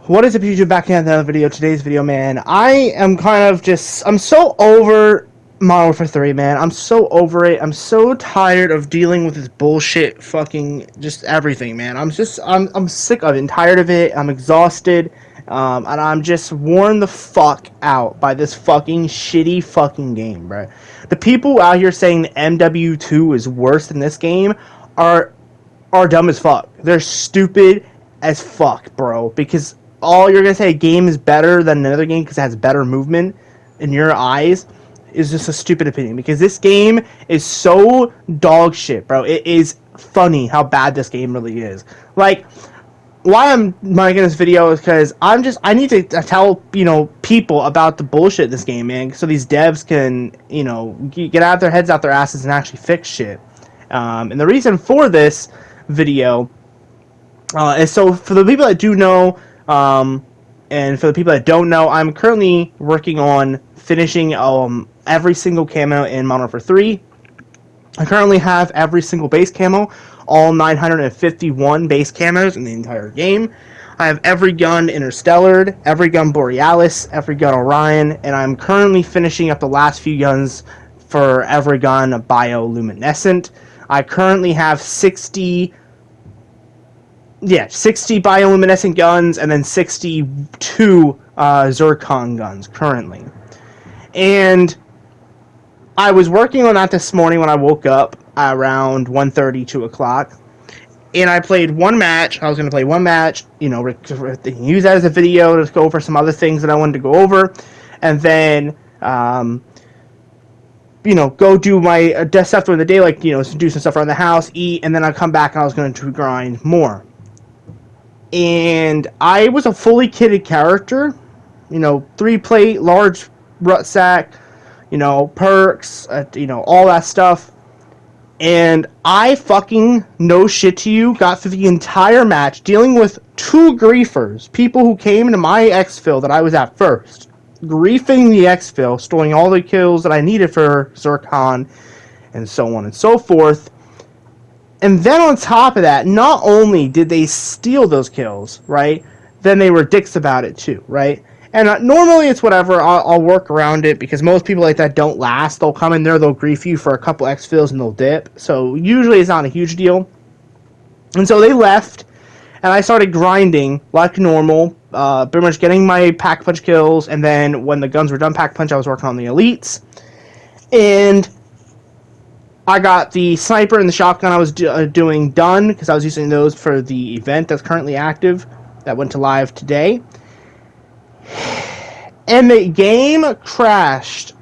What is up, YouTube? Back in another video. Today's video, man. I am I'm so over Modern Warfare 3, man. I'm so over it. I'm so tired of dealing with this bullshit, fucking just everything, man. I'm sick of it and tired of it. I'm exhausted, and I'm just worn the fuck out by this fucking shitty fucking game, bro. The people out here saying the MW2 is worse than this game are dumb as fuck. They're stupid as fuck, bro. Because all you're gonna say a game is better than another game because it has better movement in your eyes is just a stupid opinion. Because this game is so dog shit, bro. It is funny how bad this game really is. Like, why I'm making this video is because I need to tell people about the bullshit in this game, man. So these devs can get out their heads out their asses and actually fix shit. And the reason for this video is so for the people that do know, and for the people that don't know, I'm currently working on finishing every single camo in Modern Warfare 3. I currently have every single base camo, all 951 base camos in the entire game. I have every gun Interstellar, every gun Borealis, every gun Orion, and I'm currently finishing up the last few guns for every gun Bioluminescent. I currently have 60 bioluminescent guns and then 62 zircon guns currently. And I was working on that this morning when I woke up around 1:30, 2 o'clock. And I played one match. I was going to play one match, use that as a video to go over some other things that I wanted to go over. And then, go do my desk stuff during the day, like, do some stuff around the house, eat, and then I'd come back and I was going to grind more. And I was a fully kitted character, 3-plate, large rucksack, perks, all that stuff. And I fucking, no shit to you, got through the entire match dealing with two griefers, people who came into my exfil that I was at first, griefing the exfil, stealing all the kills that I needed for Zircon, and so on and so forth. And then on top of that, not only did they steal those kills, right, then they were dicks about it too, right? And normally it's whatever, I'll work around it, because most people like that don't last. They'll come in there, they'll grief you for a couple exfils, and they'll dip. So usually it's not a huge deal. And so they left, and I started grinding like normal, pretty much getting my pack punch kills, and then when the guns were done pack punch, I was working on the elites. And I got the sniper and the shotgun I was doing done, because I was using those for the event that's currently active, that went to live today. And the game crashed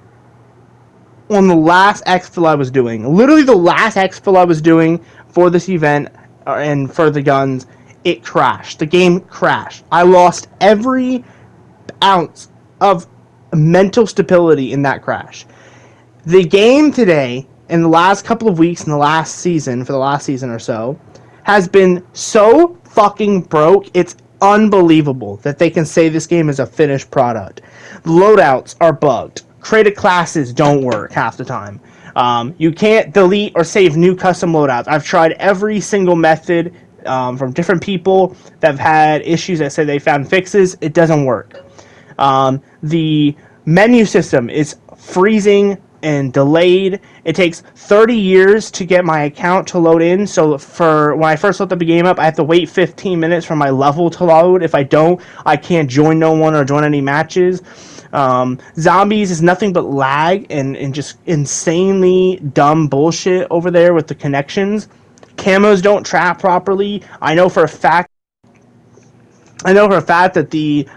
on the last exfil I was doing. Literally the last exfil I was doing for this event and for the guns, it crashed. The game crashed. I lost every ounce of mental stability in that crash. The game today, in the last couple of weeks, in the last season, for the last season or so, has been so fucking broke, it's unbelievable that they can say this game is a finished product. Loadouts are bugged. Created classes don't work half the time. You can't delete or save new custom loadouts. I've tried every single method from different people that have had issues that say they found fixes. It doesn't work. The menu system is freezing and delayed. It takes 30 years to get my account to load in. So for when I first load the game up, I have to wait 15 minutes for my level to load. If I don't, I can't join no one or join any matches. Zombies is nothing but lag and just insanely dumb bullshit over there with the connections. Camos don't track properly. I know for a fact that the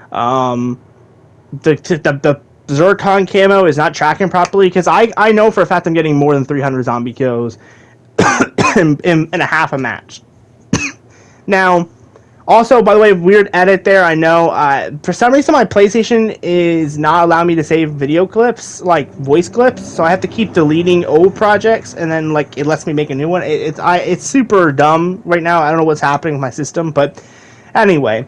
Zircon camo is not tracking properly, because I know for a fact I'm getting more than 300 zombie kills in a half a match. Now, also, by the way, weird edit there, I know. For some reason, my PlayStation is not allowing me to save video clips, like voice clips, so I have to keep deleting old projects, and then it lets me make a new one. It's super dumb right now. I don't know what's happening with my system, but anyway,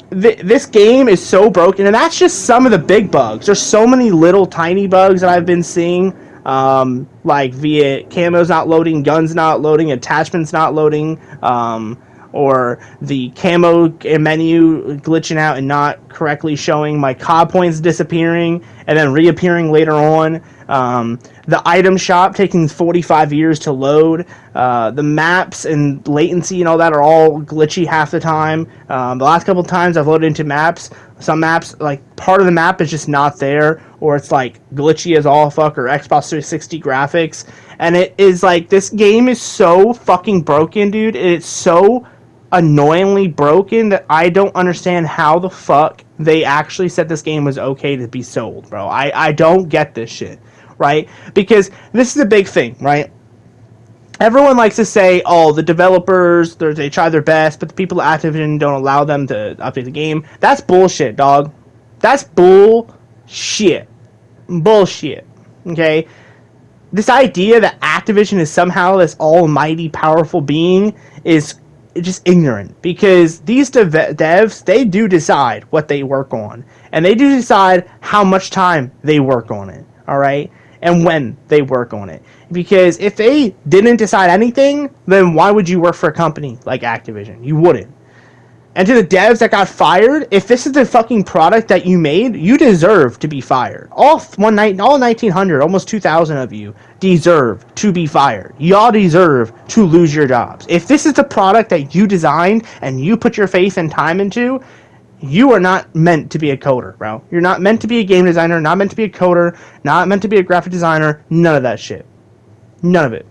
this game is so broken, and that's just some of the big bugs. There's so many little tiny bugs that I've been seeing, like via camos not loading, guns not loading, attachments not loading, or the camo menu glitching out and not correctly showing my COD points disappearing and then reappearing later on. The item shop taking 45 years to load. The maps and latency and all that are all glitchy half the time. The last couple of times I've loaded into maps, some maps, like, part of the map is just not there, or it's, like, glitchy as all fuck, or Xbox 360 graphics. And it is, like, this game is so fucking broken, dude. It's so annoyingly broken that I don't understand how the fuck they actually said this game was okay to be sold, bro. I don't get this shit, right? Because this is a big thing, right? Everyone likes to say, oh, the developers, they try their best, but the people at Activision don't allow them to update the game. That's bullshit, dog. That's bullshit. Bullshit. Okay? This idea that Activision is somehow this almighty powerful being is just ignorant, because these devs, they do decide what they work on, and they do decide how much time they work on it, all right, and when they work on it. Because if they didn't decide anything, then why would you work for a company like Activision? You wouldn't. And to the devs that got fired, if this is the fucking product that you made, you deserve to be fired. All 1,900, almost 2,000 of you deserve to be fired. Y'all deserve to lose your jobs. If this is the product that you designed and you put your faith and time into, you are not meant to be a coder, bro. You're not meant to be a game designer, not meant to be a coder, not meant to be a graphic designer, none of that shit. None of it.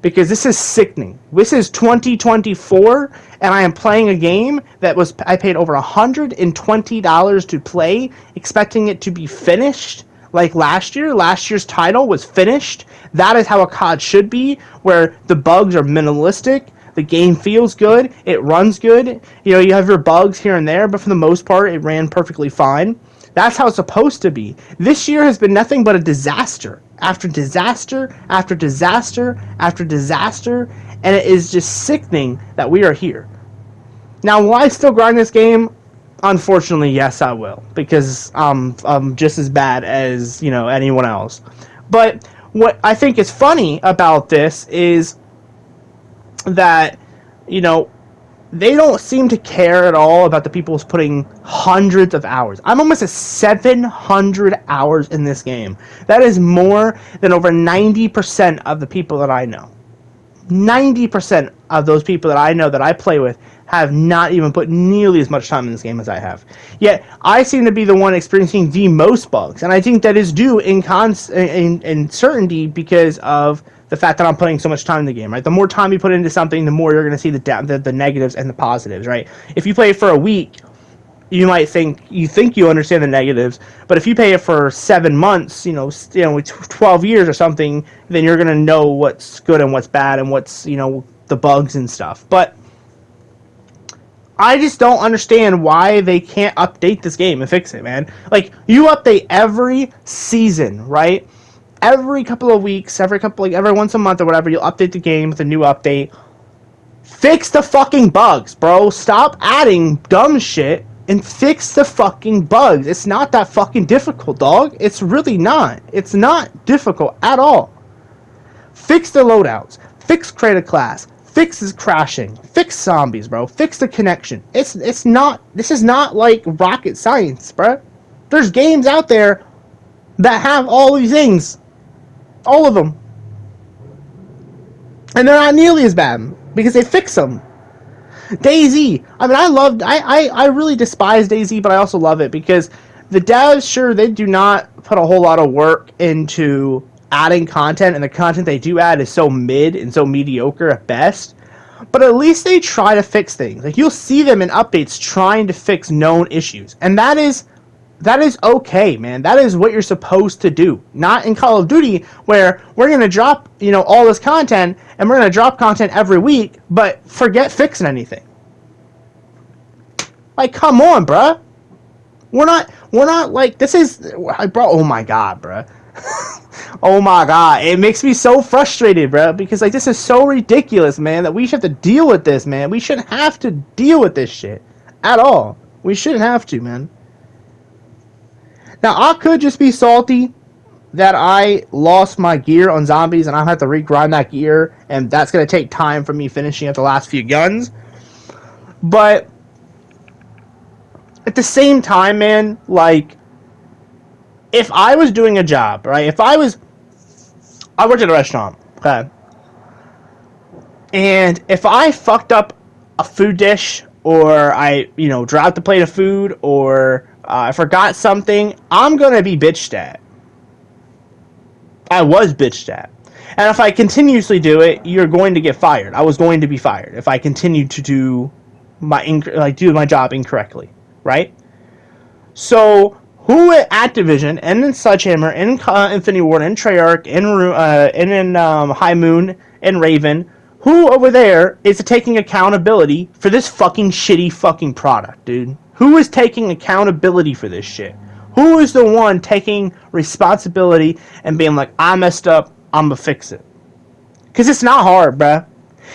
Because this is sickening. This is 2024, and I am playing a game that I paid over $120 to play, expecting it to be finished like last year. Last year's title was finished. That is how a COD should be, where the bugs are minimalistic, the game feels good, it runs good. You know, you have your bugs here and there, but for the most part, it ran perfectly fine. That's how it's supposed to be. This year has been nothing but a disaster. After disaster, after disaster, after disaster, and it is just sickening that we are here. Now, will I still grind this game? Unfortunately, yes, I will, because I'm just as bad as, you know, anyone else. But what I think is funny about this is that, you know, they don't seem to care at all about the people who's putting hundreds of hours. I'm almost at 700 hours in this game. That is more than over 90% of the people that I know. 90% of those people that I know that I play with have not even put nearly as much time in this game as I have. Yet, I seem to be the one experiencing the most bugs. And I think that is due in certainty because of the fact that I'm putting so much time in the game, right? The more time you put into something, the more you're going to see the negatives and the positives, right? If you play it for a week, you might think you understand the negatives, but if you play it for 7 months, 12 years or something, then you're going to know what's good and what's bad and what's, the bugs and stuff. But I just don't understand why they can't update this game and fix it, man. Like, you update every season, right? Every couple of weeks, every once a month or whatever, you'll update the game with a new update. Fix the fucking bugs, bro. Stop adding dumb shit and fix the fucking bugs. It's not that fucking difficult, dog. It's really not. It's not difficult at all. Fix the loadouts. Fix create a class. Fix this crashing. Fix zombies, bro. Fix the connection. This is not like rocket science, bro. There's games out there that have all these things. All of them. And they're not nearly as bad because they fix them. DayZ. I mean, I really despise DayZ, but I also love it because the devs, sure, they do not put a whole lot of work into adding content, and the content they do add is so mid and so mediocre at best. But at least they try to fix things. Like, you'll see them in updates trying to fix known issues. And that is okay, man. That is what you're supposed to do. Not in Call of Duty, where we're going to drop, all this content, and we're going to drop content every week, but forget fixing anything. Like, come on, bruh. We're not like, this is, bro, oh my god, bruh. Oh my god. It makes me so frustrated, bruh, because, like, this is so ridiculous, man, that we should have to deal with this, man. We shouldn't have to deal with this shit. At all. We shouldn't have to, man. Now, I could just be salty that I lost my gear on zombies and I have to regrind that gear, and that's going to take time for me finishing up the last few guns. But at the same time, man, like, if I was doing a job, right? I worked at a restaurant, okay? And if I fucked up a food dish, or I, dropped a plate of food, or I forgot something, I'm gonna be bitched at. I was bitched at. And if I continuously do it, you're going to get fired. I was going to be fired if I continued to do my job incorrectly, right? So who at Activision and in Sledgehammer, in Infinity Ward, in Treyarch, in High Moon, and Raven, who over there is taking accountability for this fucking shitty fucking product, dude? Who is taking accountability for this shit? Who is the one taking responsibility and being like, I messed up, I'm gonna fix it? Because it's not hard, bruh.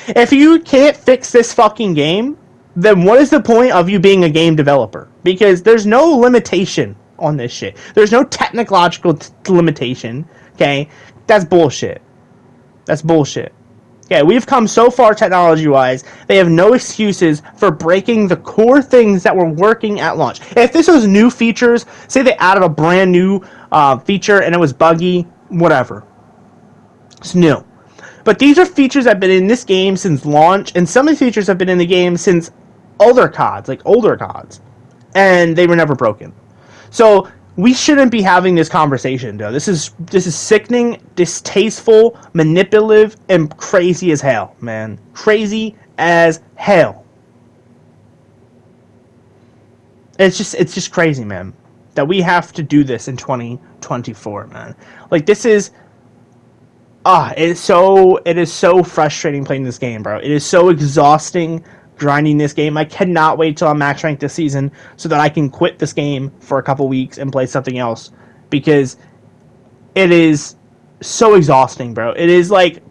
If you can't fix this fucking game, then what is the point of you being a game developer? Because there's no limitation on this shit. There's no technological limitation, okay? That's bullshit. That's bullshit. Okay, we've come so far technology-wise, they have no excuses for breaking the core things that were working at launch. If this was new features, say they added a brand new feature and it was buggy, whatever. It's new. But these are features that have been in this game since launch, and some of the features have been in the game since older CODs, and they were never broken. So we shouldn't be having this conversation, though. This is sickening, distasteful, manipulative, and crazy as hell, man. Crazy as hell. It's just crazy, man, that we have to do this in 2024, man. Like, this is it is so frustrating playing this game, bro. It is so exhausting grinding this game. I cannot wait till I'm max ranked this season so that I can quit this game for a couple weeks and play something else, because it is so exhausting, bro. It is like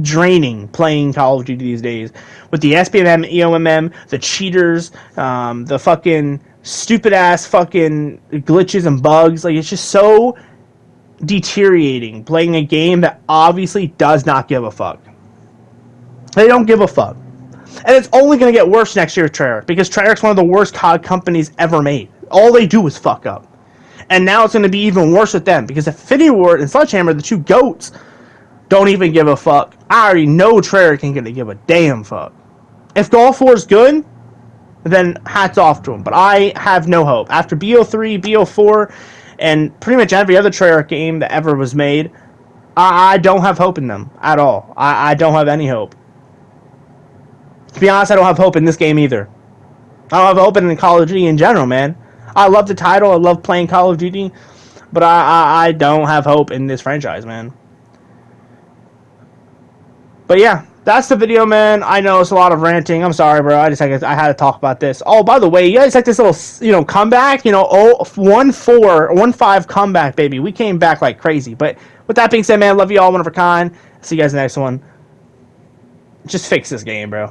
draining playing Call of Duty these days with the SPMM, EOMM, the cheaters, the fucking stupid ass fucking glitches and bugs. Like, it's just so deteriorating playing a game that obviously does not give a fuck. They don't give a fuck. And it's only going to get worse next year with Treyarch, because Treyarch's one of the worst COD companies ever made. All they do is fuck up. And now it's going to be even worse with them, because Infinity Ward and Sledgehammer, the two GOATs, don't even give a fuck. I already know Treyarch ain't going to give a damn fuck. If Golf War is good, then hats off to them. But I have no hope. After BO3, BO4, and pretty much every other Treyarch game that ever was made, I don't have hope in them at all. I don't have any hope. To be honest, I don't have hope in this game either. I don't have hope in Call of Duty in general, man. I love the title. I love playing Call of Duty. But I don't have hope in this franchise, man. But yeah, that's the video, man. I know it's a lot of ranting. I'm sorry, bro. I had to talk about this. Oh, by the way, you guys like this little, comeback? 1-4, 1-5 comeback, baby. We came back like crazy. But with that being said, man, love you all, one of a kind. See you guys in the next one. Just fix this game, bro.